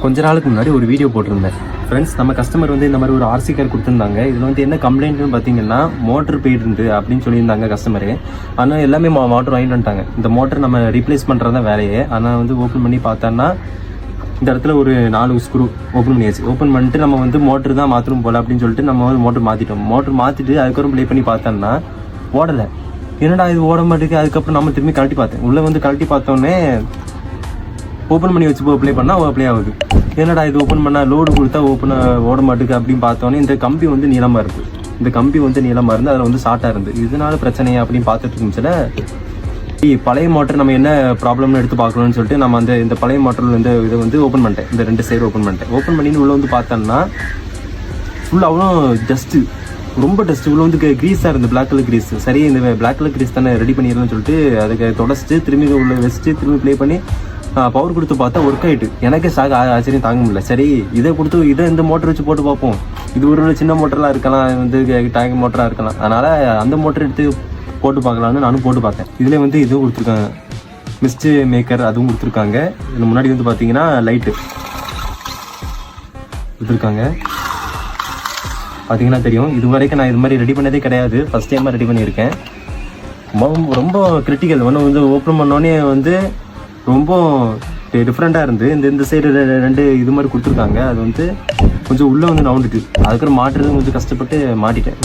கொஞ்ச நாளுக்கு முன்னாடி ஒரு வீடியோ போட்டிருந்தேன் ஃப்ரெண்ட்ஸ். நம்ம கஸ்டமர் வந்து இந்த மாதிரி ஒரு ஆர்சி கார் கொடுத்துருந்தாங்க. இதில் வந்து என்ன கம்ப்ளைண்ட்னு பார்த்தீங்கன்னா மோட்டர் போயிட்டு அப்படின்னு சொல்லியிருந்தாங்க கஸ்டமரு. ஆனால் எல்லாமே மோட்டர் வாங்கிட்டு வந்துட்டாங்க. இந்த மோட்டர் நம்ம ரீப்ளேஸ் பண்ணுறது தான் வேலையே. ஆனால் வந்து ஓப்பன் பண்ணி பார்த்தோன்னா இந்த இடத்துல ஒரு 4 ஸ்க்ரூ ஓப்பன் பண்ணியாச்சு. ஓப்பன் பண்ணிட்டு நம்ம வந்து மோட்டர் தான் மாற்றணும் போல அப்படின்னு சொல்லிட்டு நம்ம வந்து மோட்டர் மாற்றிட்டோம். மோட்டர் மாற்றிட்டு அதுக்கப்புறம் ப்ளே பண்ணி பார்த்தோன்னா ஓடலை. என்னடா இது ஓட மாட்டேங்குது. அதுக்கப்புறம் நம்ம திரும்பி கழட்டி பார்த்தேன். உள்ளே வந்து கழட்டி பார்த்தோன்னே ஓப்பன் பண்ணி வச்சு ப்ளே பண்ணால் ப்ளே ஆகுது. என்னடா இது ஓப்பன் பண்ணால் லோடு கொடுத்தா ஓட மாட்டுக்கு அப்படின்னு பார்த்தோன்னே இந்த கம்பி வந்து நீளமாக இருக்குது. இந்த கம்பி வந்து நீளமாக இருந்து அதில் வந்து ஷார்ட்டாக இருந்து இதனால பிரச்சனையா அப்படின்னு பார்த்துட்டு இருந்துச்சுல. பழைய மோட்டர் நம்ம என்ன ப்ராப்ளம்னு எடுத்து பார்க்கணும்னு சொல்லிட்டு நம்ம இந்த பழைய மோட்டரில் வந்து இதை வந்து ஓப்பன் பண்ணிட்டேன். இந்த 2 சைடு ஓப்பன் பண்ணிட்டேன். ஓப்பன் பண்ணிட்டு உள்ளே வந்து பார்த்தோன்னா ஃபுல்லாக அவ்வளோ டஸ்ட்டு, ரொம்ப டஸ்ட்டு. உள்ள வந்து க்ரீஸாக இருந்து பிளாக் கலர் க்ரீஸ். சரி இந்த பிளாக் கலர் க்ரீஸ் தானே ரெடி பண்ணிடலாம்னு சொல்லிட்டு அதுக்கு தொடச்சிட்டு திரும்பி உள்ள வச்சுட்டு திரும்பி ப்ளே பண்ணி பவர் கொடுத்து பார்த்தா ஒர்க் ஆகிட்டு. எனக்கே ஆச்சரியம் தாங்க முடியல. சரி இதை இந்த மோட்டர் வச்சு போட்டு பார்ப்போம். இது ஒரு சின்ன மோட்டர்லாம் இருக்கலாம், வந்து டேங்க் மோட்டராக இருக்கலாம். அதனால் அந்த மோட்டர் எடுத்து போட்டு பார்க்கலான்னு நானும் போட்டு பார்த்தேன். இதில் வந்து இதுவும் கொடுத்துருக்காங்க, மிஸ்ட் மேக்கர் அதுவும் கொடுத்துருக்காங்க. இதில் முன்னாடி வந்து பார்த்தீங்கன்னா லைட்டு கொடுத்துருக்காங்க. பார்த்தீங்கன்னா தெரியும். இது வரைக்கும் நான் இது மாதிரி ரெடி பண்ணதே கிடையாது. ஃபஸ்ட் டைமாக ரெடி பண்ணியிருக்கேன். ரொம்ப கிரிட்டிக்கல். ஒன்று வந்து ஓப்பன் பண்ணோடனே வந்து ரொம்ப டிஃப்ரெண்ட்டாக இருந்து இந்த சைடு 2 இது மாதிரி கொடுத்துருக்காங்க. அது வந்து கொஞ்சம் உள்ளே வந்து நவுண்டுட்டு அதுக்கப்புறம் மாட்டுறது கொஞ்சம் கஷ்டப்பட்டு மாட்டிட்டேன்.